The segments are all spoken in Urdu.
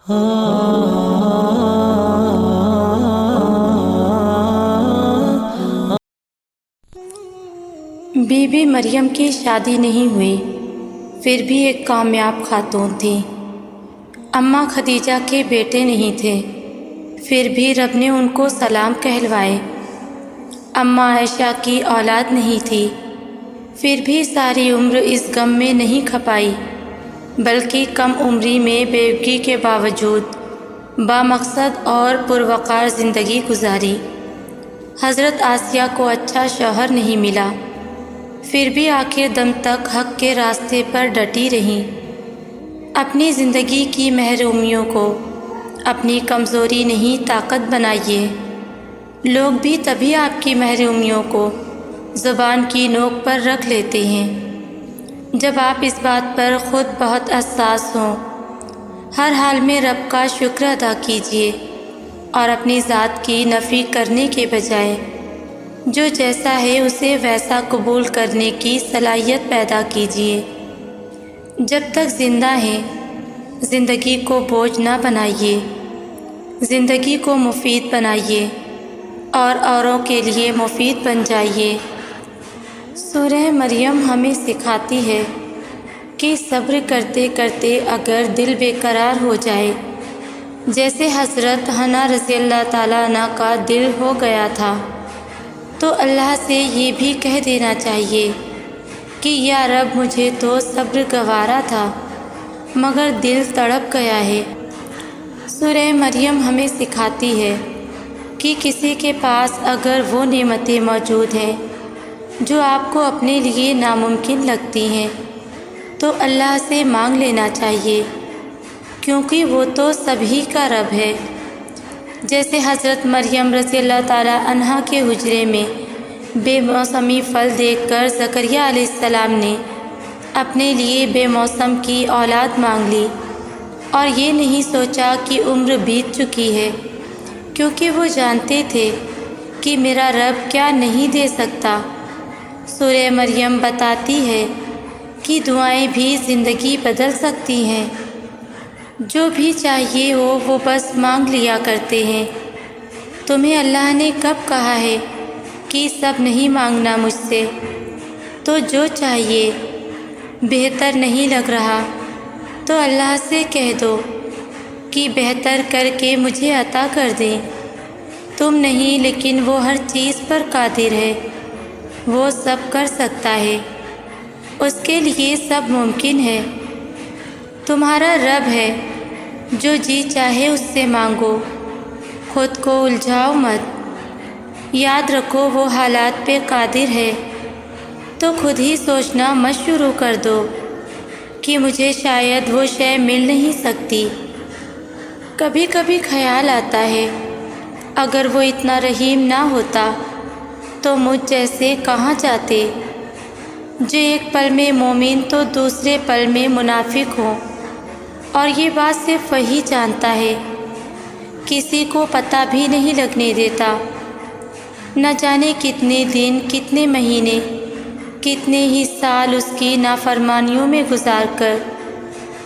بی بی مریم کی شادی نہیں ہوئی، پھر بھی ایک کامیاب خاتون تھی۔ اماں خدیجہ کے بیٹے نہیں تھے، پھر بھی رب نے ان کو سلام کہلوائے۔ اماں عائشہ کی اولاد نہیں تھی، پھر بھی ساری عمر اس غم میں نہیں کھپائی، بلکہ کم عمری میں بیوگی کے باوجود بامقصد اور پروقار زندگی گزاری۔ حضرت آسیہ کو اچھا شوہر نہیں ملا، پھر بھی آخر دم تک حق کے راستے پر ڈٹی رہیں۔ اپنی زندگی کی محرومیوں کو اپنی کمزوری نہیں طاقت بنائیے۔ لوگ بھی تبھی آپ کی محرومیوں کو زبان کی نوک پر رکھ لیتے ہیں جب آپ اس بات پر خود بہت حساس ہوں۔ ہر حال میں رب کا شکر ادا کیجیے اور اپنی ذات کی نفی کرنے کے بجائے جو جیسا ہے اسے ویسا قبول کرنے کی صلاحیت پیدا کیجیے۔ جب تک زندہ ہیں زندگی کو بوجھ نہ بنائیے، زندگی کو مفید بنائیے اور اوروں کے لیے مفید بن جائیے۔ سورہ مریم ہمیں سکھاتی ہے کہ صبر کرتے کرتے اگر دل بے قرار ہو جائے، جیسے حضرت حنا رضی اللہ تعالیٰ عنہ کا دل ہو گیا تھا، تو اللہ سے یہ بھی کہہ دینا چاہیے کہ یا رب مجھے تو صبر گوارا تھا مگر دل تڑپ گیا ہے۔ سورہ مریم ہمیں سکھاتی ہے کہ کسی کے پاس اگر وہ نعمتیں موجود ہیں جو آپ کو اپنے لیے ناممکن لگتی ہیں تو اللہ سے مانگ لینا چاہیے، کیونکہ وہ تو سبھی کا رب ہے۔ جیسے حضرت مریم رضی اللہ تعالیٰ عنہا کے حجرے میں بے موسمی پھل دیکھ کر زکریا علیہ السلام نے اپنے لیے بے موسم کی اولاد مانگ لی اور یہ نہیں سوچا کہ عمر بیت چکی ہے، کیونکہ وہ جانتے تھے کہ میرا رب کیا نہیں دے سکتا۔ سورہ مریم بتاتی ہے کہ دعائیں بھی زندگی بدل سکتی ہیں، جو بھی چاہیے ہو وہ بس مانگ لیا کرتے ہیں۔ تمہیں اللہ نے کب کہا ہے کہ سب نہیں مانگنا مجھ سے؟ تو جو چاہیے بہتر نہیں لگ رہا تو اللہ سے کہہ دو کہ بہتر کر کے مجھے عطا کر دیں۔ تم نہیں لیکن وہ ہر چیز پر قادر ہے، وہ سب کر سکتا ہے، اس کے لیے سب ممکن ہے۔ تمہارا رب ہے، جو جی چاہے اس سے مانگو، خود کو الجھاؤ مت۔ یاد رکھو وہ حالات پہ قادر ہے، تو خود ہی سوچنا مت شروع کر دو کہ مجھے شاید وہ شے مل نہیں سکتی۔ کبھی کبھی خیال آتا ہے اگر وہ اتنا رحیم نہ ہوتا تو مجھ جیسے کہاں جاتے، جو ایک پل میں مومن تو دوسرے پل میں منافق ہوں، اور یہ بات صرف وہی جانتا ہے، کسی کو پتہ بھی نہیں لگنے دیتا۔ نہ جانے کتنے دن، کتنے مہینے، کتنے ہی سال اس کی نافرمانیوں میں گزار کر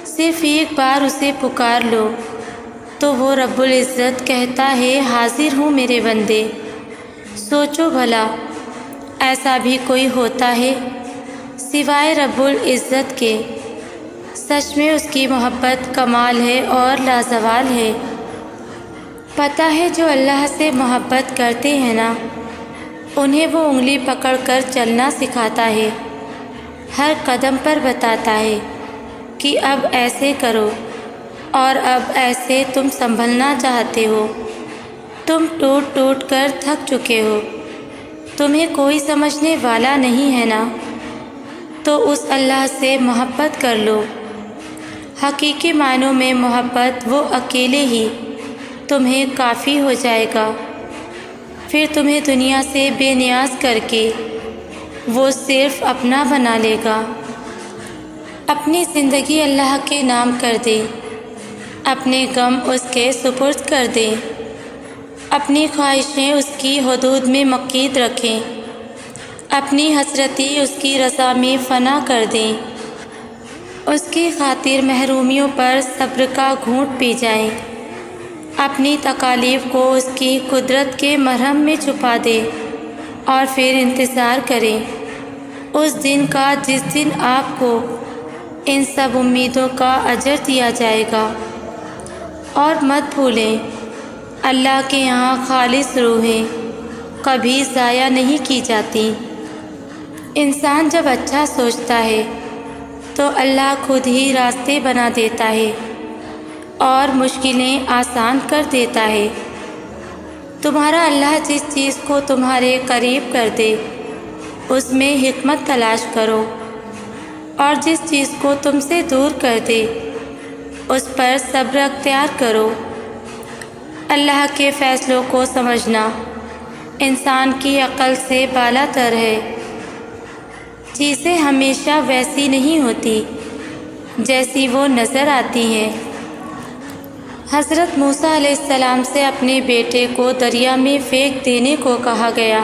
صرف ایک بار اسے پکار لو تو وہ رب العزت کہتا ہے حاضر ہوں میرے بندے۔ سوچو بھلا ایسا بھی کوئی ہوتا ہے سوائے رب العزت کے؟ سچ میں اس کی محبت کمال ہے اور لازوال ہے۔ پتہ ہے جو اللہ سے محبت کرتے ہیں نا، انہیں وہ انگلی پکڑ کر چلنا سکھاتا ہے، ہر قدم پر بتاتا ہے کہ اب ایسے کرو اور اب ایسے تم سنبھلنا چاہتے ہو، تم ٹوٹ ٹوٹ کر تھک چکے ہو، تمہیں کوئی سمجھنے والا نہیں ہے نا، تو اس اللہ سے محبت کر لو۔ حقیقی معنوں میں محبت وہ اکیلے ہی تمہیں کافی ہو جائے گا، پھر تمہیں دنیا سے بے نیاز کر کے وہ صرف اپنا بنا لے گا۔ اپنی زندگی اللہ کے نام کر دیں، اپنے غم اس کے سپرد کر دیں، اپنی خواہشیں اس کی حدود میں مقید رکھیں، اپنی حسرتی اس کی رضا میں فنا کر دیں۔ اس کی خاطر محرومیوں پر صبر کا گھونٹ پی جائیں، اپنی تکالیف کو اس کی قدرت کے مرہم میں چھپا دے اور پھر انتظار کریں اس دن کا جس دن آپ کو ان سب امیدوں کا اجر دیا جائے گا۔ اور مت بھولیں، اللہ کے یہاں خالص روحیں کبھی ضائع نہیں کی جاتی۔ انسان جب اچھا سوچتا ہے تو اللہ خود ہی راستے بنا دیتا ہے اور مشکلیں آسان کر دیتا ہے۔ تمہارا اللہ جس چیز کو تمہارے قریب کر دے اس میں حکمت تلاش کرو، اور جس چیز کو تم سے دور کر دے اس پر صبر اختیار کرو۔ اللہ کے فیصلوں کو سمجھنا انسان کی عقل سے بالا تر ہے۔ چیزیں ہمیشہ ویسی نہیں ہوتی جیسی وہ نظر آتی ہیں۔ حضرت موسیٰ علیہ السلام سے اپنے بیٹے کو دریا میں پھینک دینے کو کہا گیا۔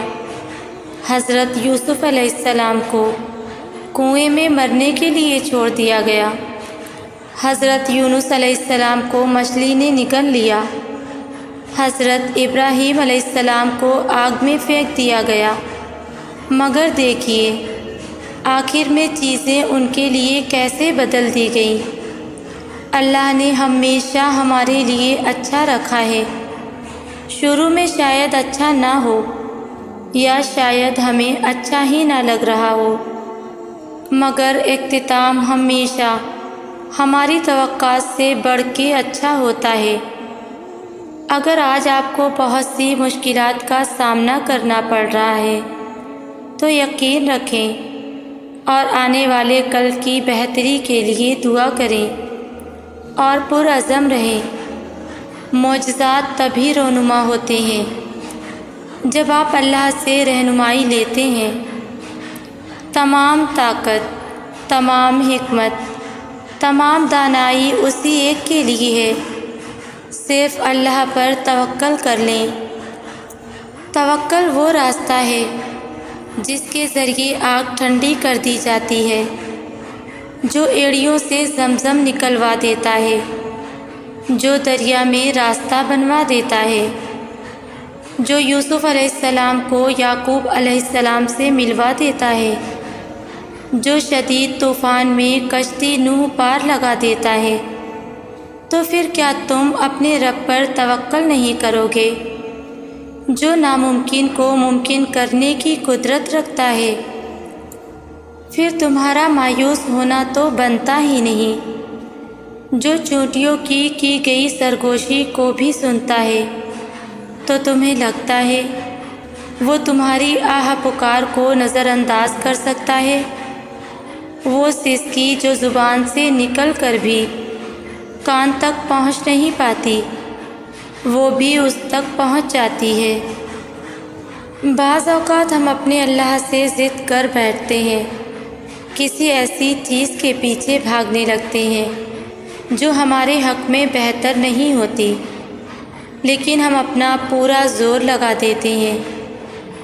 حضرت یوسف علیہ السلام کو کنویں میں مرنے کے لیے چھوڑ دیا گیا۔ حضرت یونس علیہ السلام کو مچھلی نے نگل لیا۔ حضرت ابراہیم علیہ السلام کو آگ میں پھینک دیا گیا، مگر دیکھیے آخر میں چیزیں ان کے لیے کیسے بدل دی گئیں۔ اللہ نے ہمیشہ ہمارے لیے اچھا رکھا ہے۔ شروع میں شاید اچھا نہ ہو، یا شاید ہمیں اچھا ہی نہ لگ رہا ہو، مگر اختتام ہمیشہ ہماری توقعات سے بڑھ کے اچھا ہوتا ہے۔ اگر آج آپ کو بہت سی مشکلات کا سامنا کرنا پڑ رہا ہے تو یقین رکھیں اور آنے والے کل کی بہتری کے لیے دعا کریں اور پرعزم رہیں۔ معجزات تبھی رونما ہوتے ہیں جب آپ اللہ سے رہنمائی لیتے ہیں۔ تمام طاقت، تمام حکمت، تمام دانائی اسی ایک کے لیے ہے، صرف اللہ پر توکل کر لیں۔ توکل وہ راستہ ہے جس کے ذریعے آگ ٹھنڈی کر دی جاتی ہے، جو ایڑیوں سے زمزم نکلوا دیتا ہے، جو دریا میں راستہ بنوا دیتا ہے، جو یوسف علیہ السلام کو یعقوب علیہ السلام سے ملوا دیتا ہے، جو شدید طوفان میں کشتی نوح پار لگا دیتا ہے۔ تو پھر کیا تم اپنے رب پر توکل نہیں کرو گے، جو ناممکن کو ممکن کرنے کی قدرت رکھتا ہے؟ پھر تمہارا مایوس ہونا تو بنتا ہی نہیں، جو چونٹیوں کی گئی سرگوشی کو بھی سنتا ہے۔ تو تمہیں لگتا ہے وہ تمہاری آہ پکار کو نظر انداز کر سکتا ہے؟ وہ سسکی جو زبان سے نکل کر بھی کان تک پہنچ نہیں پاتی، وہ بھی اس تک پہنچ جاتی ہے۔ بعض اوقات ہم اپنے اللہ سے ضد کر بیٹھتے ہیں، کسی ایسی چیز کے پیچھے بھاگنے لگتے ہیں جو ہمارے حق میں بہتر نہیں ہوتی، لیکن ہم اپنا پورا زور لگا دیتے ہیں،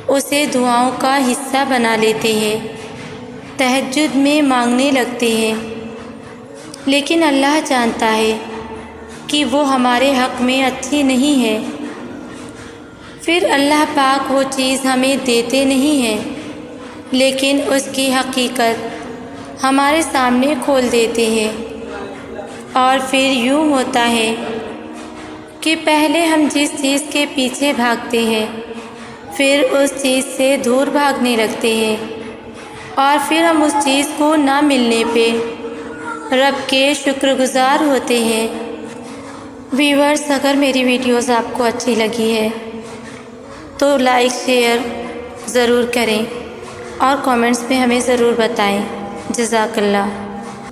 اسے دعاؤں کا حصہ بنا لیتے ہیں، تہجد میں مانگنے لگتے ہیں، لیکن اللہ جانتا ہے کہ وہ ہمارے حق میں اچھی نہیں ہے۔ پھر اللہ پاک وہ چیز ہمیں دیتے نہیں ہیں، لیکن اس کی حقیقت ہمارے سامنے کھول دیتے ہیں، اور پھر یوں ہوتا ہے کہ پہلے ہم جس چیز کے پیچھے بھاگتے ہیں پھر اس چیز سے دور بھاگنے لگتے ہیں، اور پھر ہم اس چیز کو نہ ملنے پہ رب کے شکر گزار ہوتے ہیں۔ ویورز، اگر میری ویڈیوز آپ کو اچھی لگی ہے تو لائک شیئر ضرور کریں اور کامنٹس میں ہمیں ضرور بتائیں۔ جزاک اللہ۔